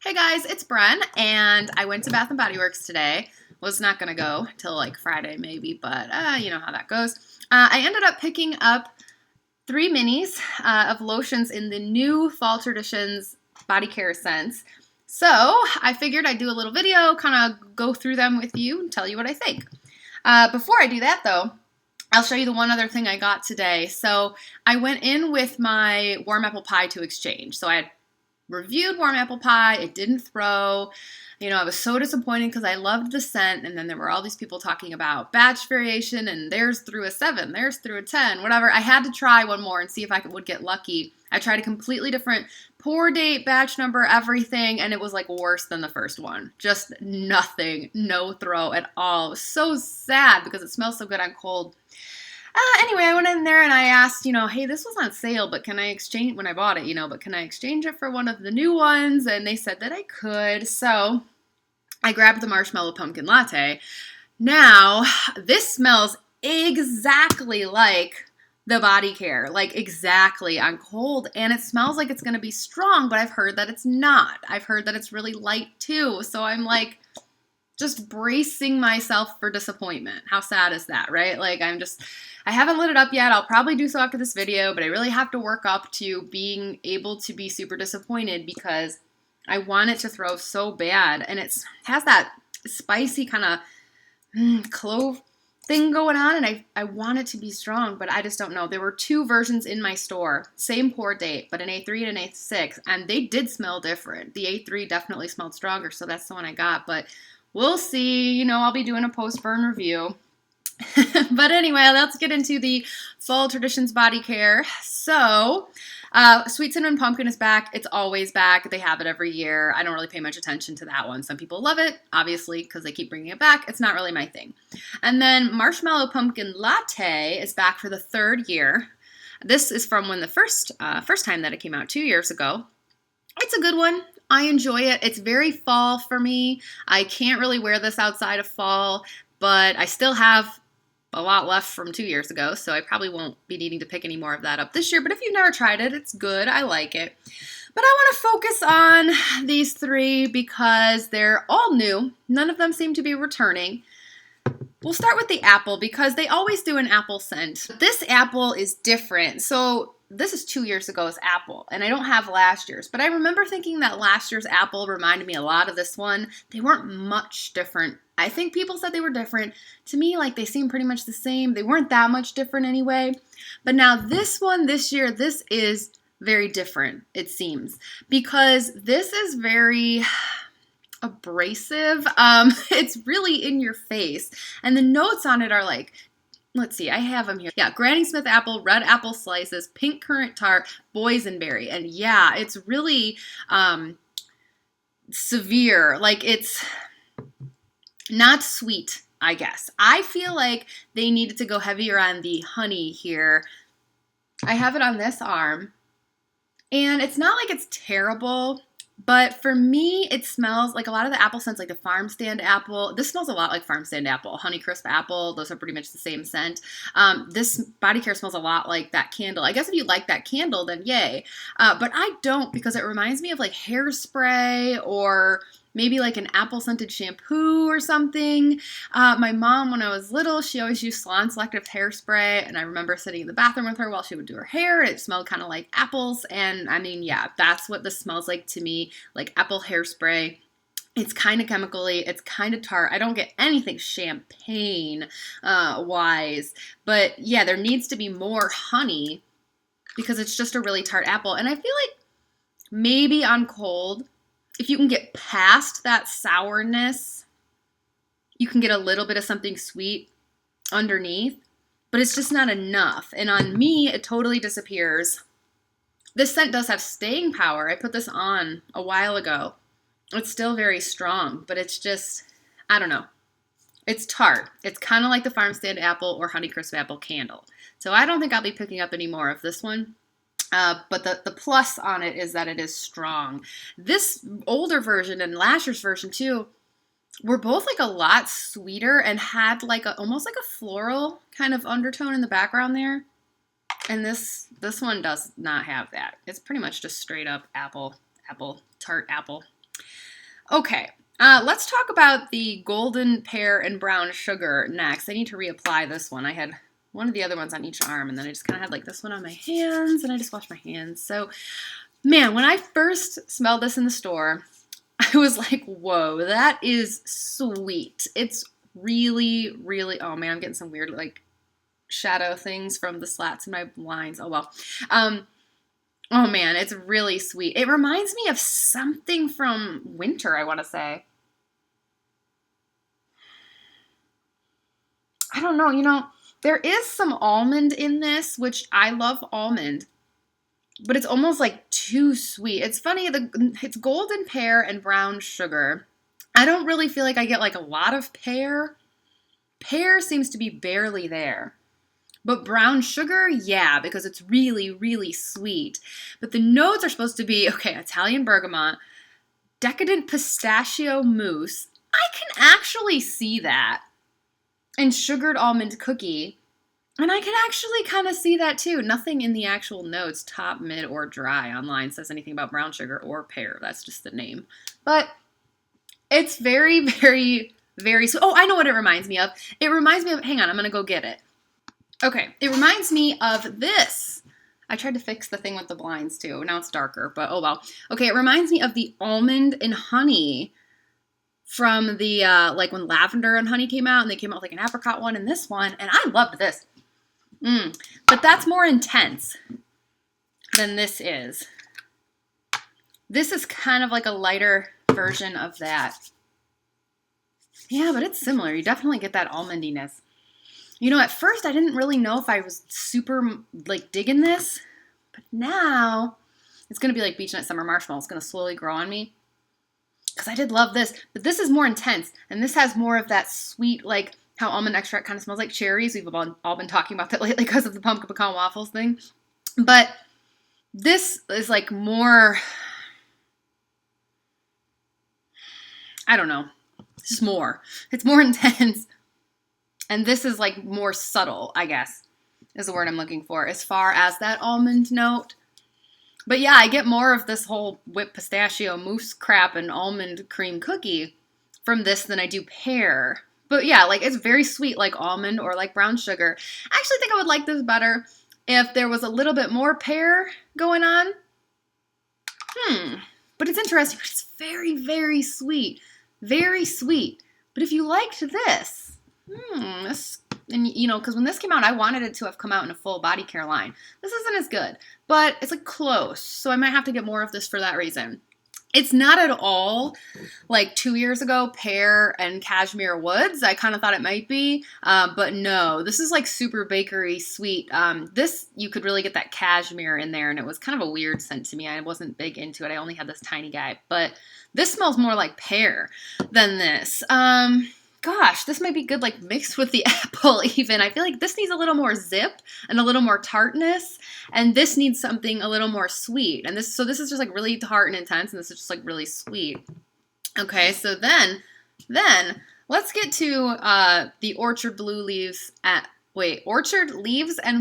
Hey guys, it's Bren, and I went to Bath & Body Works today. Was not going to go till like Friday maybe, but you know how that goes. I ended up picking up 3 minis of lotions in the new Fall Traditions body care scents. So I figured I'd do a little video, kind of go through them with you and tell you what I think. Before I do that though, I'll show you the one other thing I got today. So I went in with my warm apple pie to exchange. So I had reviewed warm apple pie. It didn't throw. You know, I was so disappointed because I loved the scent, and then there were all these people talking about batch variation, and theirs through a 7, theirs through a 10, whatever. I had to try one more and see if I would get lucky. I tried a completely different pour date, batch number, everything, and it was like worse than the first one. Just nothing, no throw at all. It was so sad because it smells so good on cold. Anyway, I went in there and I asked, hey, this was on sale, but can I exchange, when I bought it, but can I exchange it for one of the new ones? And they said that I could. So I grabbed the Marshmallow Pumpkin Latte. Now, this smells exactly like the body care, like exactly on cold, and it smells like it's going to be strong, but I've heard that it's not. I've heard that it's really light too. So I'm like, just bracing myself for disappointment. How sad is that, right? Like I haven't lit it up yet. I'll probably do so after this video, but I really have to work up to being able to be super disappointed because I want it to throw so bad. And it has that spicy kind of clove thing going on, and I want it to be strong, but I just don't know. There were 2 versions in my store, same pour date, but an A3 and an A6, and they did smell different. The A3 definitely smelled stronger, so that's the one I got, but we'll see. I'll be doing a post-burn review. But anyway, let's get into the Fall Traditions body care. So, Sweet Cinnamon Pumpkin is back. It's always back. They have it every year. I don't really pay much attention to that one. Some people love it, obviously, because they keep bringing it back. It's not really my thing. And then Marshmallow Pumpkin Latte is back for the 3rd year. This is from when the first time that it came out 2 years ago. It's a good one. I enjoy it. It's very fall for me. I can't really wear this outside of fall, but I still have a lot left from 2 years ago, so I probably won't be needing to pick any more of that up this year. But if you've never tried it, it's good. I like it. But I want to focus on these 3 because they're all new. None of them seem to be returning. We'll start with the apple because they always do an apple scent. This apple is different. So this is 2 years ago's apple, and I don't have last year's, but I remember thinking that last year's apple reminded me a lot of this one. They weren't much different. I think people said they were different. To me, like, they seemed pretty much the same. They weren't that much different anyway. But now this one this year, this is very different, it seems, because this is very abrasive. It's really in your face, and the notes on it are like, let's see, I have them here. Yeah, Granny Smith apple, red apple slices, pink currant tart, boysenberry. And yeah, it's really severe. Like, it's not sweet, I guess. I feel like they needed to go heavier on the honey here. I have it on this arm, and it's not like it's terrible, but for me, it smells like a lot of the apple scents, like the farm stand apple. This smells a lot like farm stand apple, Honeycrisp apple. Those are pretty much the same scent. This body care smells a lot like that candle. I guess if you like that candle, then yay. But I don't, because it reminds me of like hairspray or maybe like an apple scented shampoo or something. My mom, when I was little, she always used Salon Selective hairspray, and I remember sitting in the bathroom with her while she would do her hair. It smelled kind of like apples, and I mean, yeah, that's what this smells like to me, like apple hairspray. It's kind of chemically, it's kind of tart. I don't get anything champagne wise, but yeah, there needs to be more honey because it's just a really tart apple, and I feel like maybe on cold, if you can get past that sourness, you can get a little bit of something sweet underneath, but it's just not enough. And on me, it totally disappears. This scent does have staying power. I put this on a while ago. It's still very strong, but it's just, I don't know. It's tart. It's kind of like the Farm Stand apple or Honeycrisp apple candle. So I don't think I'll be picking up any more of this one. But the plus on it is that it is strong. This older version and last year's version too were both like a lot sweeter and had like almost like a floral kind of undertone in the background there. And this one does not have that. It's pretty much just straight up apple, tart apple. Okay, let's talk about the golden pear and brown sugar next. I need to reapply this one. I had one of the other ones on each arm, and then I just kind of had like this one on my hands, and I just washed my hands. So, man, when I first smelled this in the store, I was like, whoa, that is sweet. It's really, really, oh man, I'm getting some weird like shadow things from the slats in my blinds. Oh well. Oh man, it's really sweet. It reminds me of something from winter, I want to say. I don't know, there is some almond in this, which I love almond, but it's almost like too sweet. It's funny, it's golden pear and brown sugar. I don't really feel like I get like a lot of pear. Pear seems to be barely there. But brown sugar, yeah, because it's really, really sweet. But the notes are supposed to be, okay, Italian bergamot, decadent pistachio mousse. I can actually see that. And sugared almond cookie. And I can actually kind of see that too. Nothing in the actual notes, top, mid, or dry online says anything about brown sugar or pear. That's just the name. But it's very, very, very sweet. Oh, I know what it reminds me of. It reminds me of, hang on, I'm going to go get it. Okay, it reminds me of this. I tried to fix the thing with the blinds too. Now it's darker, but oh well. Okay, it reminds me of the Almond and Honey from the, like when Lavender and Honey came out, and they came out with like an apricot one and this one, and I loved this. But that's more intense than this is. This is kind of like a lighter version of that. Yeah, but it's similar. You definitely get that almondiness. At first I didn't really know if I was super like digging this, but now it's going to be like Beach Nut Summer Marshmallow. It's going to slowly grow on me because I did love this, but this is more intense, and this has more of that sweet, like how almond extract kind of smells like cherries. We've all been talking about that lately because of the pumpkin pecan waffles thing, but this is like more, I don't know, it's more intense. And this is like more subtle, I guess, is the word I'm looking for, as far as that almond note. But yeah, I get more of this whole whipped pistachio mousse crap and almond cream cookie from this than I do pear. But yeah, like it's very sweet like almond or like brown sugar. I actually think I would like this better if there was a little bit more pear going on. But it's interesting. It's very, very sweet. Very sweet. But if you liked this, and because when this came out, I wanted it to have come out in a full body care line. This isn't as good, but it's like close, so I might have to get more of this for that reason. It's not at all like 2 years ago, pear and cashmere woods. I kind of thought it might be, but no, this is like super bakery sweet. This, you could really get that cashmere in there, and it was kind of a weird scent to me. I wasn't big into it. I only had this tiny guy, but this smells more like pear than this. Gosh, this might be good like mixed with the apple even. I feel like this needs a little more zip and a little more tartness, and this needs something a little more sweet. And this is just like really tart and intense, and this is just like really sweet. Okay, so then let's get to the Orchard Leaves and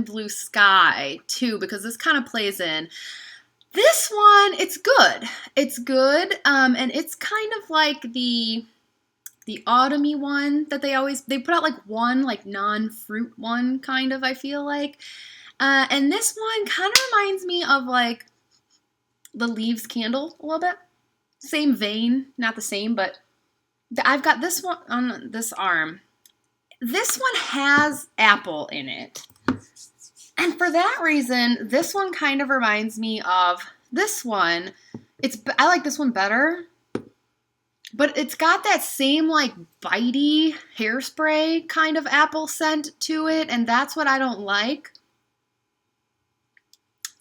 Blue Sky too, because this kind of plays in. This one, it's good. It's good, and it's kind of like the autumny one that they put out like one like non-fruit one kind of, I feel like. And this one kind of reminds me of like the Leaves candle a little bit. Same vein, not the same, but I've got this one on this arm. This one has apple in it. And for that reason, this one kind of reminds me of this one. I like this one better. But it's got that same like bitey hairspray kind of apple scent to it, and that's what I don't like.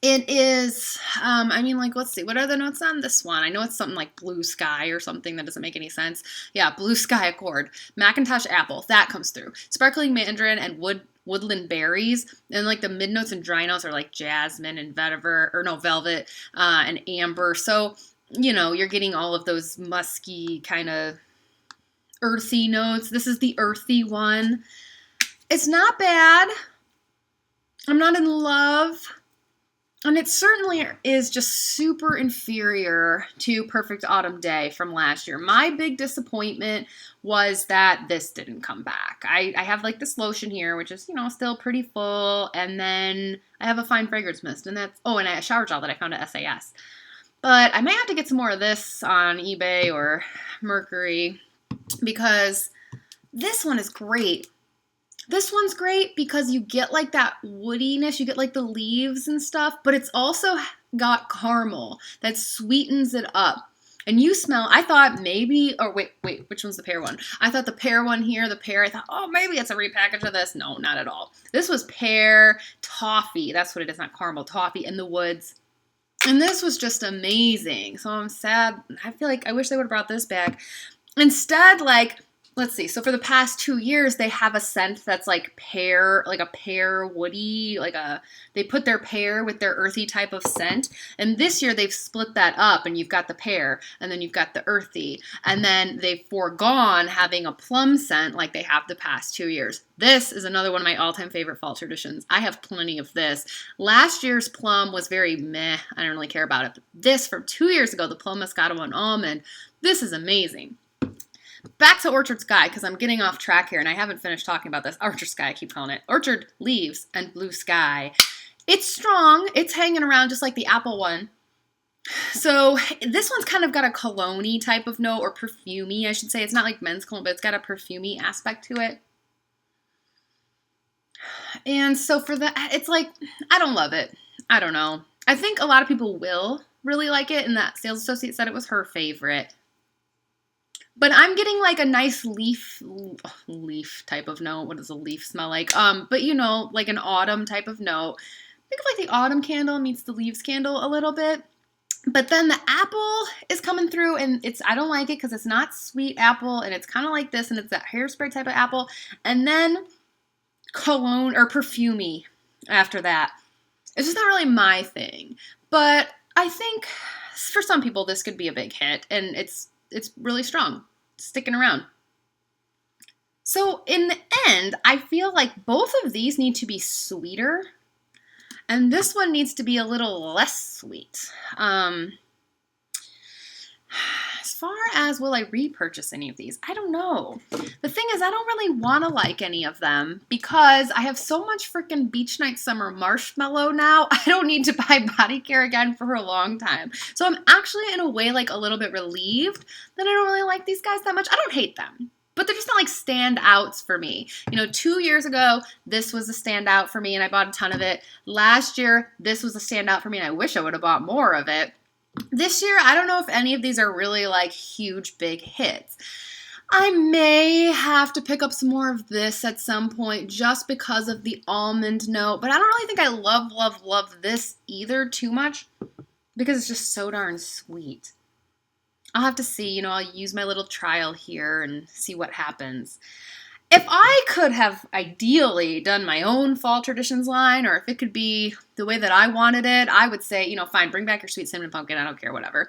It is, let's see, what are the notes on this one? I know it's something like blue sky or something that doesn't make any sense. Yeah, blue sky accord. Macintosh apple, that comes through. Sparkling mandarin and woodland berries, and like the mid notes and dry notes are like jasmine and velvet and amber. So you're getting all of those musky kind of earthy notes. This is the earthy one. It's not bad. I'm not in love. And it certainly is just super inferior to Perfect Autumn Day from last year. My big disappointment was that this didn't come back. I have like this lotion here, which is, still pretty full. And then I have a fine fragrance mist. And and a shower gel that I found at SAS. But I might have to get some more of this on eBay or Mercury because this one is great. This one's great because you get like that woodiness, you get like the leaves and stuff, but it's also got caramel that sweetens it up. And you smell, I thought maybe, or wait, which one's the pear one? I thought the pear one here, I thought, oh, maybe it's a repackage of this. No, not at all. This was pear toffee. That's what it is, not caramel, toffee in the woods. And this was just amazing. So I'm sad. I feel like I wish they would have brought this back. Instead, let's see. So for the past 2 years, they have a scent that's like pear, like a pear woody, they put their pear with their earthy type of scent. And this year they've split that up and you've got the pear and then you've got the earthy. And then they've foregone having a plum scent like they have the past 2 years. This is another one of my all-time favorite fall traditions. I have plenty of this. Last year's plum was very meh. I don't really care about it. But this from 2 years ago, the Plum Moscato Almond, this is amazing. Back to Orchard Sky, because I'm getting off track here, and I haven't finished talking about this. Orchard Sky, I keep calling it. Orchard Leaves and Blue Sky. It's strong. It's hanging around just like the apple one. So this one's kind of got a cologne-y type of note, or perfumey, I should say. It's not like men's cologne, but it's got a perfumey aspect to it. And so for that, it's like, I don't love it. I don't know. I think a lot of people will really like it, and that sales associate said it was her favorite. But I'm getting like a nice leaf type of note. What does a leaf smell like? But like an autumn type of note. Think of like the autumn candle meets the leaves candle a little bit. But then the apple is coming through and I don't like it because it's not sweet apple and it's kind of like this and it's that hairspray type of apple. And then cologne or perfumey after that. It's just not really my thing. But I think for some people this could be a big hit and it's really strong, sticking around. So in the end, I feel like both of these need to be sweeter, and this one needs to be a little less sweet. As far as will I repurchase any of these, I don't know. The thing is, I don't really want to like any of them because I have so much freaking Beach Night Summer Marshmallow now. I don't need to buy body care again for a long time. So I'm actually in a way like a little bit relieved that I don't really like these guys that much. I don't hate them, but they're just not like standouts for me. 2 years ago, this was a standout for me and I bought a ton of it. Last year, this was a standout for me and I wish I would have bought more of it. This year, I don't know if any of these are really like huge, big hits. I may have to pick up some more of this at some point just because of the almond note, but I don't really think I love this either too much because it's just so darn sweet. I'll have to see, I'll use my little trial here and see what happens. If I could have ideally done my own fall traditions line, or if it could be the way that I wanted it, I would say, fine, bring back your sweet cinnamon pumpkin. I don't care, whatever.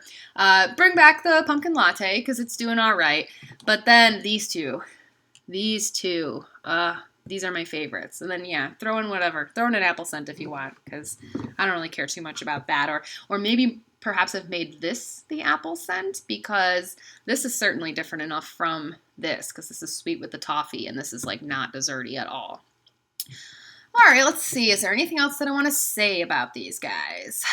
Bring back the pumpkin latte because it's doing all right. But then these two, these are my favorites. And then, yeah, throw in whatever. Throw in an apple scent if you want because I don't really care too much about that. Or maybe perhaps I've made this the apple scent because this is certainly different enough from this because this is sweet with the toffee and this is like not desserty at all. All right, let's see. Is there anything else that I want to say about these guys?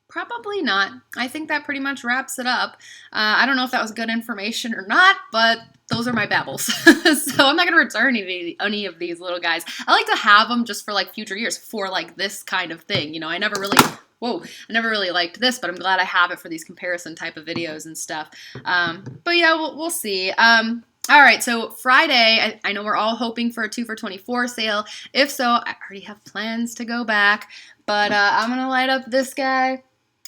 Probably not. I think that pretty much wraps it up. I don't know if that was good information or not, but those are my babbles. So I'm not going to return any of these little guys. I like to have them just for like future years for like this kind of thing. I never really liked this, but I'm glad I have it for these comparison type of videos and stuff. But yeah, we'll see. All right, so Friday, I know we're all hoping for a 2 for $24 sale. If so, I already have plans to go back, but I'm going to light up this guy.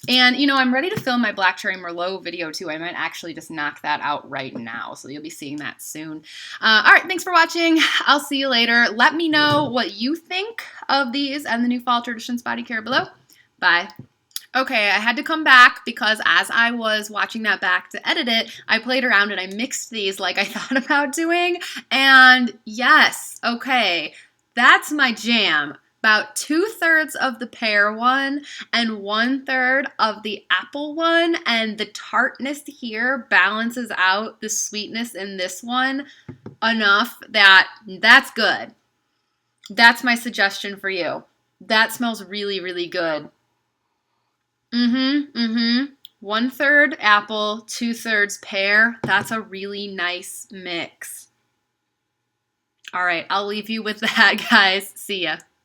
And, I'm ready to film my Black Cherry Merlot video, too. I might actually just knock that out right now, so you'll be seeing that soon. All right, thanks for watching. I'll see you later. Let me know what you think of these and the new Fall Traditions body care below. Bye. Okay, I had to come back because as I was watching that back to edit it, I played around and I mixed these like I thought about doing. And yes, okay, that's my jam. about 2/3 of the pear one and 1/3 of the apple one, and the tartness here balances out the sweetness in this one enough that that's good. That's my suggestion for you. That smells really, really good. 1/3 apple, 2/3 pear. That's a really nice mix. All right, I'll leave you with that, guys. See ya.